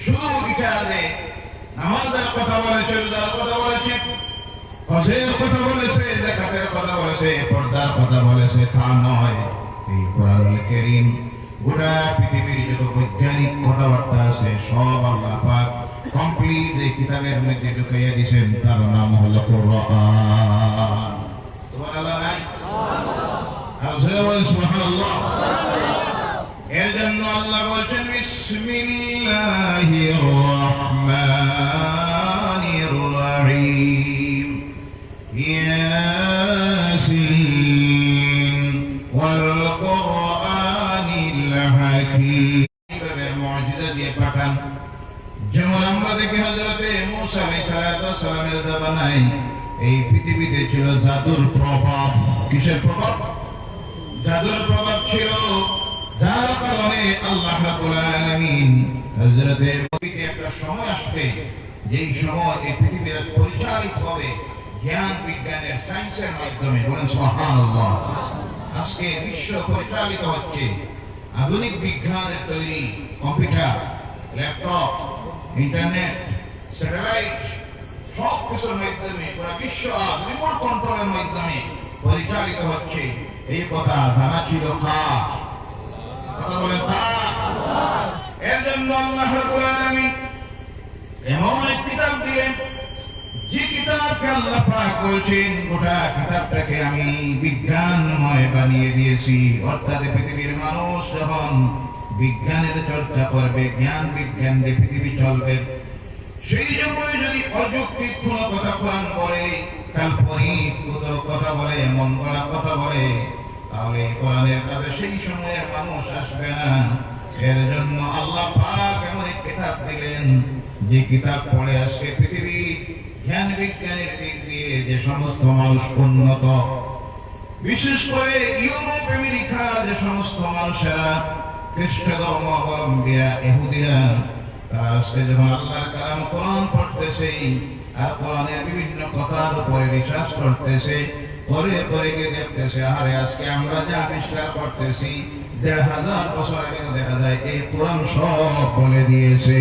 শুধু বিকালে নামাজের কথা বলেছে, রোজার কথা বলেছে, হজের কথা বলেছে, যাকাতের কথা বলেছে, পর্দার কথা বলেছে, তা নয়। এই কোরআনুল কারীম গোটা পৃথিবীর যত বৈজ্ঞানিক কথাবার্তা আছে সব আল্লাহ পাক কমপ্লিট এই কিতাবের মধ্যে ঢুকাইয়া দিয়েছেন। তার নাম হলো কোরআন। সুবহানাল্লাহ নাই? সুবহানাল্লাহ। এর জন্য আল্লাহ বলছেন বিসমিল্লাহির রহমানির রহিম, ইয়াসিন ওয়াল কুরআনিল হাকীম। এর মুজিজা দিয়ে পাঠান। যেমন আমরা দেখি হযরতে মূসা আলাইহিস সালামের জামানায় এই পৃথিবীতে ছিল জাদুর প্রভাব। কিসের প্রভাব? জাদুর প্রভাব ছিল, যার কারণে আল্লাহ রাব্বুল আলামিন হযরতে নবীকে একটা সময় আসবে যেই সময় এই পৃথিবী পরিচালিত হবে জ্ঞান বিজ্ঞানের সায়েন্সের মাধ্যমে। বলেন সুবহানাল্লাহ। আজকে বিশ্ব পরিচালিত হচ্ছে আধুনিক বিজ্ঞানের তৈরি কম্পিউটার, ল্যাপটপ, ইন্টারনেট, স্যাটেলাইট, সব কিছুর মাধ্যমে পুরো বিশ্ব রিমোট কন্ট্রোলের মাধ্যমে পরিচালিত হচ্ছে। এই কথা জানা ছিল কার? কথা বলেন কার? এর জন্য আল্লাহ রাব্বুল আলামিন এমন এক কিতাব দিলেন যে কিতাবকে আল্লাহ পাক বলেছেন গোটা কিতাবটাকে আমি বিজ্ঞানময় বানিয়ে দিয়েছি। অর্থাৎ পৃথিবীর মানুষ যখন বিজ্ঞানের চর্চা করবে, জ্ঞান বিজ্ঞান দিয়ে পৃথিবী চলবে, সেই সময় যদি অযৌক্তিক কোন কথা কোরআন বলে, কাল্পনিক কথা বলে, মন গড়া কথা বলে, তাহলে কোরআনের কাছে সেই সময়ের মানুষ আসবে না। এর জন্য আল্লাহ পাক এমন এক কিতাব দিলেন যে কিতাব পড়ে আজকে পৃথিবী জ্ঞান বিজ্ঞানের দিক দিয়ে যে সমস্ত মানুষ উন্নত, বিশেষ করে ইউরোপ আমেরিকার যে সমস্ত মানুষেরা খ্রিস্ট ধর্ম অবলম্বীরা, ইহুদিরা, তারা আজকে যখন আল্লাহর কালাম কোরআন পড়তেছে আর কোরআনের বিভিন্ন কথার উপরে রিসার্চ করতেছে, পরে পরে গিয়ে দেখতেছে আরে আজকে আমরা যা আবিষ্কার করতেছি ১,৫০০ বছর আগে দেখা যায় এই কোরআন সব বলে দিয়েছে।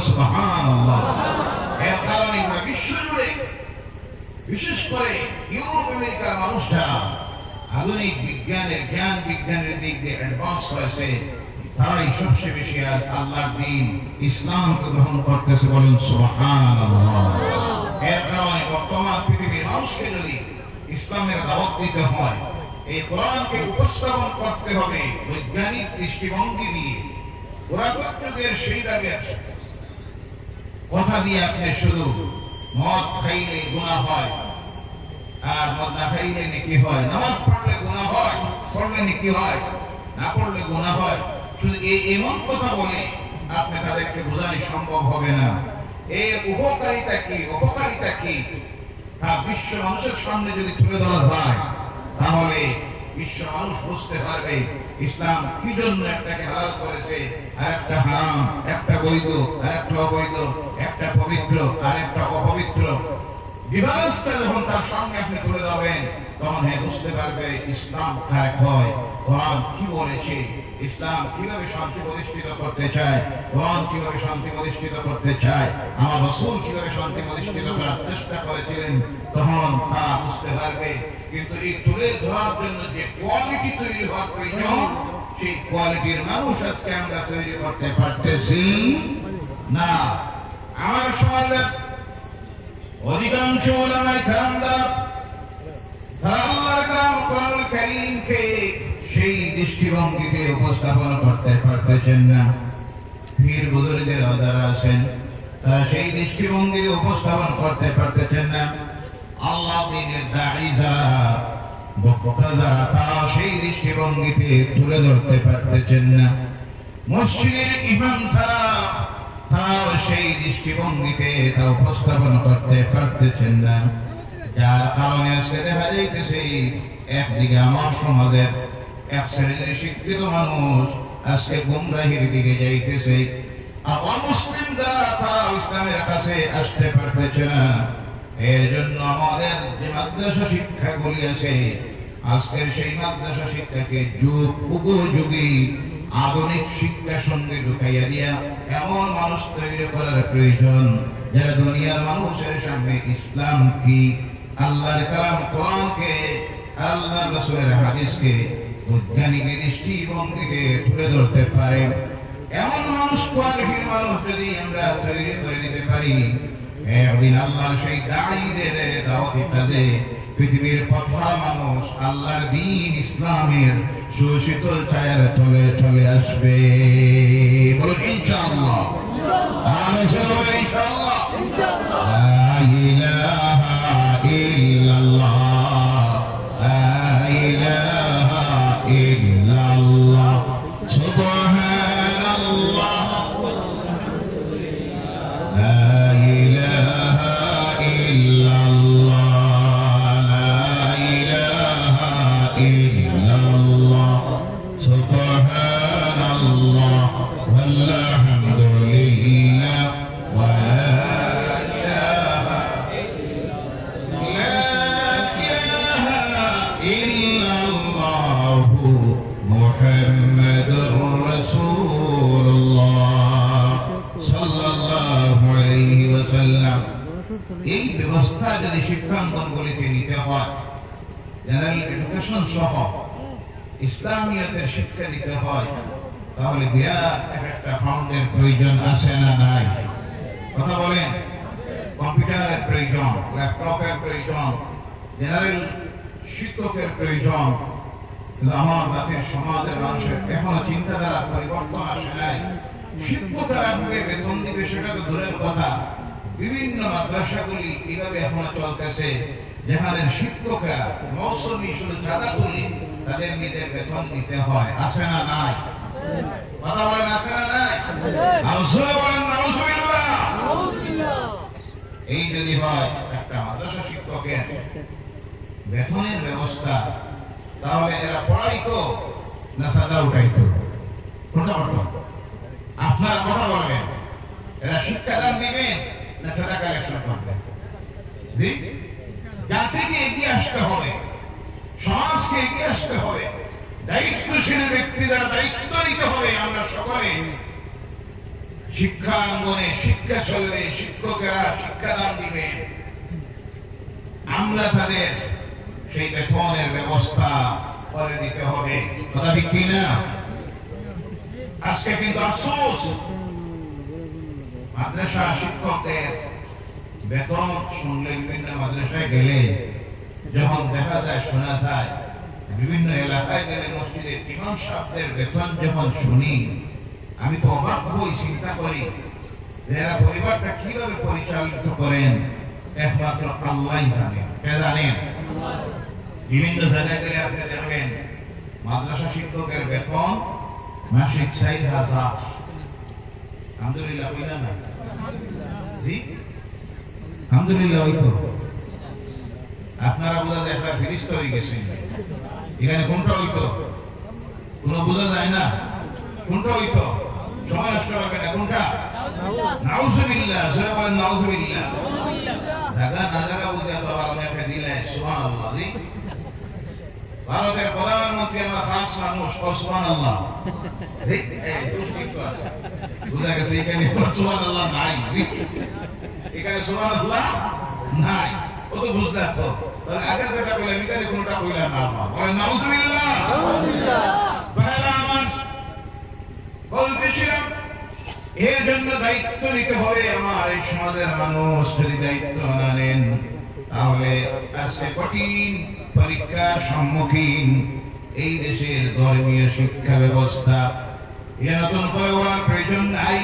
সুবহানাল্লাহ। এর কারণে বিশ্ব জুড়ে বিশেষ করে ইউরোপ আমেরিকার মানুষরা আধুনিক বিজ্ঞানের, জ্ঞান বিজ্ঞানের দিক দিয়ে অ্যাডভান্স হয়েছে। তারাই সবচেয়ে বেশি আল্লাহর দ্বীন ইসলামকে গ্রহণ করতেছে। বলেন সুবহানাল্লাহ। এর কারণে বর্তমান পৃথিবীর মানুষকে যদি ইসলামের দাওয়াত দিতে হয়, এই কোরআনকে উপস্থাপন করতে হবে বৈজ্ঞানিক দৃষ্টিভঙ্গি দিয়ে। পুরাতন যুগের সেই দাগের কথা দিয়ে আপনি শুধু মদ খাইলে গুনাহ হয় আর মদ না খাইলে নেকি হয়, নামাজ পড়লে গুনাহ হয়, পড়লে নেকি হয়, না পড়লে গুনাহ হয়, শুধু এমন কথা বলে আপনি তাদেরকে বোঝানো সম্ভব হবে না। এর উপকারিতা কি, অপকারিতা কি, তা বিশ্ব মানুষের সামনে যদি তুলে ধরা যায় তাহলে বিশ্ব মানুষ বুঝতে পারবে ইসলাম কি জন্য একটাকে হালাল করেছে আর একটা হারাম, একটা বৈধ আর একটা অবৈধ, একটা পবিত্র আর একটা অপবিত্র। বিভাগটা যখন তার সামনে আপনি তুলে ধরবেন তখন বুঝতে পারবে ইসলাম কার হয়, কোরআন কি বলেছে, ইসলাম কিভাবে শান্তি প্রতিষ্ঠিত করতে চায়, কোরআন কিভাবে শান্তি প্রতিষ্ঠিত করতে চায়, আমার রাসূল কিভাবে শান্তি প্রতিষ্ঠিত করার চেষ্টা করেছিলেন, তখন তারা বুঝতে পারবে। কিন্তু এই তুলে ধরার জন্য যে কোয়ালিটি তৈরি হওয়ার প্রয়োজন, সেই কোয়ালিটির মানুষ আজকে আমরা তৈরি করতে পারতেছি না। আমার সমাজের অধিকাংশ উলামায়ে কেরামরা আল্লাহর কালাম কোরআনুল কারীমকে সেই দৃষ্টিভঙ্গিতে উপস্থাপন করতে পারতেছেন না। পীর বুজুর্গদের যারা আছেন তারা সেই দৃষ্টিভঙ্গিতে উপস্থাপন করতে পারতেছেন না। আল্লাহ দ্বীনের দাঈ যারা, বক্তা যারা, তারা সেই দৃষ্টিভঙ্গিতে তুলে ধরতে পারতেছেন না। মসজিদের ইমাম ছাড়া তারাও সেই দৃষ্টিভঙ্গিতে তা উপস্থাপন করতে পারতেছেন না। যার কারণে আজকে দেখা যাইতেছে একদিকে আমার সমাজের এক শ্রেণীর শিক্ষিত মানুষ আজকে গুমরাহির দিকে যাইতেছে, আর অমুসলিম যারা তারা ইসলামের কাছে আসতে পারতেছে না। এর জন্য আমাদের যে মাদ্রাসা শিক্ষাগুলি আছে আজকের সেই মাদ্রাসা শিক্ষাকে যুগ উপযোগী আধুনিক শিক্ষার সঙ্গে ঢুকাইয়া দিয়া এমন মানুষ তৈরি করার প্রয়োজন যারা দুনিয়ার মানুষের সামনে ইসলাম কি, আল্লাহর কালাম কোরআনকে, আল্লাহর রাসূলের হাদিসকে বৈজ্ঞানিক দৃষ্টিভঙ্গিকে তুলে ধরতে পারে। এমন মানুষ, কোয়ালিটির মানুষ যদি আমরা তৈরি করে দিতে পারি, একদিন আল্লাহর সেই দাঈদের দাওয়াতি কাজে পৃথিবীর প্রথম মানুষ আল্লাহর দ্বীন ইসলামের সুশীতল ছায়ার তলে চলে আসবে। বলুন ইনশাআল্লাহ, ইনশাআল্লাহ। লা ইলাহা ইল্লাল্লাহ, লা ইলাহা ইল্লাল্লাহ, সুবহানাল্লাহ, লা ইলাহা ইল্লাল্লাহ, লা ইলাহা ইল্লাল্লাহ, সুবহানাল্লাহ, ওয়ালহামদুলিল্লাহ, ওয়া লা ইলাহা ইল্লাল্লাহু মুহাম্মাদুর রাসূলুল্লাহ সাল্লাল্লাহু আলাইহি ওয়াসাল্লাম। এই ব্যবস্থা যদি শিক্ষাঙ্গনগুলিতে নিতে হয়, জেনারেল এডুকেশন সহ ইসলামিয়াতের শিক্ষা দিতে হয়, তাহলে বিরাট একটা ফাউন্ডের প্রয়োজন আছে না নাই? কথা বলেন। কম্পিউটারের প্রয়োজন, ল্যাপটপের প্রয়োজন, জেনারেল শিক্ষকের প্রয়োজন। কিন্তু আমার জাতির সমাজের মানুষের এখনো চিন্তাধারা পরিবর্তন আসে নাই। শিক্ষকরা বেতন দিবে সেটা তো দূরের কথা, বিভিন্ন মাদ্রাসাগুলি এইভাবে এখনো চলতেছে, যেখানে শিক্ষকরা মৌসুমি শুধু চাঁদা তুলি তাদের নিজের বেতন দিতে হয়। আছে না নাই? কথা বলেন, আছে না নাই? এই যদি হয় একটা মাদ্রাসা শিক্ষকের বেতনের ব্যবস্থা, তাহলে এরা পড়াইতো না সাদা উঠাইতো? কোনটা করতো? আপনারা কথা বলবেন। এরা শিক্ষাদান দিবেন না সাদা কালেকশন করবেন? জাতিকে এগিয়ে আসতে হবে, সমাজকে এগিয়ে আসতে হবে, দায়িত্বশীল ব্যক্তিরা দায়িত্ব নিতে হবে। আমরা সকলে শিক্ষাঙ্গনে শিক্ষা চলবে, শিক্ষকেরা শিক্ষাদান দিবেন, আমরা তাদের সেই বেতনের ব্যবস্থা করে দিতে হবে। কথা ঠিক কিনা? আজকে কিন্তু আফসোস, মাদ্রাসা শিক্ষকদের বেতন শুনলে, বিভিন্ন মাদ্রাসায় গেলে যখন দেখা যায়, শোনা যায়, বিভিন্ন এলাকায় গেলে মসজিদে ইমাম সাহেবদের বেতন যখন শুনি, আমি তো অবাক হই, চিন্তা করি যে এরা পরিবারটা কিভাবে পরিচালিত করেন একমাত্র আল্লাহই জানেন। কে জানেন? বিভিন্ন জায়গায় গেলে আপনি দেখবেন মাদ্রাসা শিক্ষকের বেতন মাসিক ৬০,০০০। আলহামদুলিল্লাহ কইলা না? জি আলহামদুলিল্লাহ। ওই তো আপনারা বোঝা যায় একটা ফিরিস্ত হয়ে গেছেন। এখানে কোনটা হইতো কোন বোঝা যায় না, কোনটা হইতো সময় নষ্ট হবে না, কোনটা? নাউজুবিল্লাহ, জোরে বলেন নাউজুবিল্লাহ। জায়গা না জায়গা বুঝে তো আবার একটা দিলে সুবহানাল্লাহ। জি ভারতের প্রধানমন্ত্রী আমার খাস মানুষ, সুবহানাল্লাহ। ঠিক এই ঠিক আছে, বুঝা গেছে। এখানে সুবহানাল্লাহ নাই, এখানে সুবহানাল্লাহ নাই। ও তো বুঝতে তো আগের বেটা বলে এখানে কোনটা কইলা না, বলেন নাউজুবিল্লাহ। ভাইরা আমার, বলতেছিলাম এর জন্য দায়িত্ব নিতে হবে। আমার এই সমাজের মানুষ যদি দায়িত্ব না নেন, তাহলে আজকে কঠিন পরীক্ষার সম্মুখীন এই দেশের ধর্মীয় শিক্ষা ব্যবস্থা। এ নতুন করে হওয়ার প্রয়োজন নাই।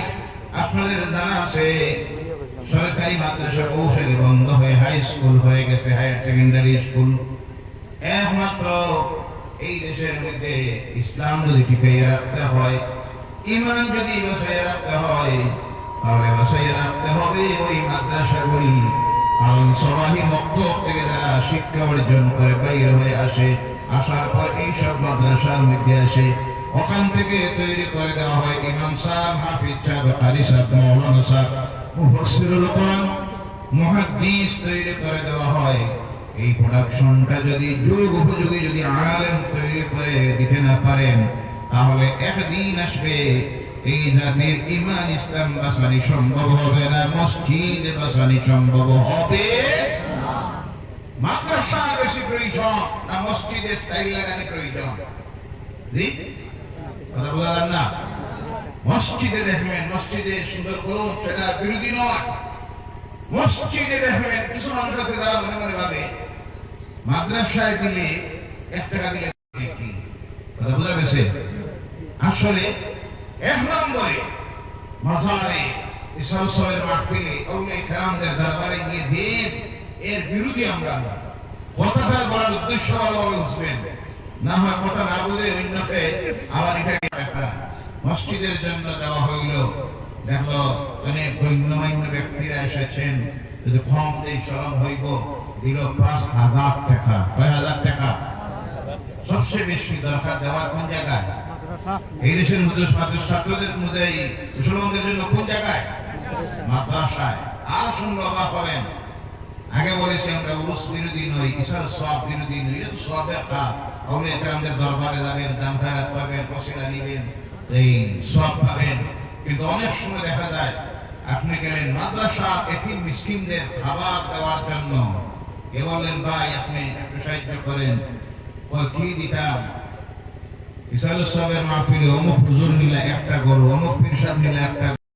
আপনাদের জানা আছে সরকারি মাদ্রাসা কৌশলে বন্ধ হয়ে হাই স্কুল হয়ে গেছে, হায়ার সেকেন্ডারি স্কুল। একমাত্র এই দেশের মধ্যে ইসলাম যদি টিকিয়ে রাখতে হয়, ঈমান যদি বসায় রাখতে হয়, তাহলে বসায় রাখতে হবে ওই মাদ্রাসাগুলি। কারণ সবাই মক্তব থেকে যারা শিক্ষা অর্জন করে বাইরে হয়ে আসে, আসার পর এইসব মাদ্রাসার মধ্যে আসে, ওখান থেকে তৈরি করে দেওয়া হয় ইমাম সাহেব, হাফিজ সাহেব, কারি সাহেব, মাওলানা সাহেব, মুফাসসিরুল কোরআন, মুহাদ্দিস তৈরি করে দেওয়া হয়। এই প্রোডাকশনটা যদি যুগ উপযোগী যদি আলেম তৈরি করে দিতে না পারেন, তাহলে একদিন আসবে এই জাতির ঈমান ইসলাম বাঁচানো সম্ভব হবে না, মসজিদ বাঁচানো সম্ভব হবে না। মাদ্রাসা বেশি প্রয়োজন না মসজিদের টাইল লাগানো প্রয়োজন? জি কথা বললাম না? মসজিদে দেখবেন, মসজিদে সুন্দর করুন, সেটা বিরোধী নয়। মসজিদে দেখবেন কিছু মানুষ আছে যারা মনে মনে ভাবে মাদ্রাসায় দিলে 1 টাকা দিলে কি কথা বোঝা গেছে? আসলে 1 নম্বরে মাজারে ইসলামের মাহফিলে আউলিয়া কেরামদের দরবারে গিয়ে দেন, এর বিরোধী আমরা কথাটা বলার উদ্দেশ্য ভালো বুঝবেন, না হয় কথা না বলে অন্যকে আবার এটাকে একটা মসজিদের জন্য দেওয়া হইল। দেখলো অনেক গণ্যমান্য ব্যক্তিরা এসেছেন, যদি কম দেয় সরব হইব, দিল 5,000 টাকা। 5,000 টাকা সবচেয়ে বেশি দরকার দেওয়ার কোন জায়গায়? এই দেশের মধ্যে ছাত্রদের মধ্যে মুসলমানদের জন্য কোন জায়গায়? মাদ্রাসায়। আর শুনবো অবাক হবেন, আগে বলেছি আমরা উরুস বিরোধী নই, ঈশার সওয়াব বিরোধী নই, এটা সওয়াবের কাজ। আউলিয়া কেরামদের দরবারে যাবেন, দান খয়রাত পাবেন, ওসিলা নিবেন, এই সওয়াব পাবেন। কিন্তু অনেক সময় দেখা যায় আপনি গেলেন মাদ্রাসা এতিম মিসকিনদের খাবার দেওয়ার জন্য, কে বলেন ভাই আপনি একটু সাহায্য করেন, কি দিতাম? ঈশার সওয়াবের মাহফিলে অমুক হুজুর নিলে 1টা গরু, অমুক পীর সাহেব নিলে 1টা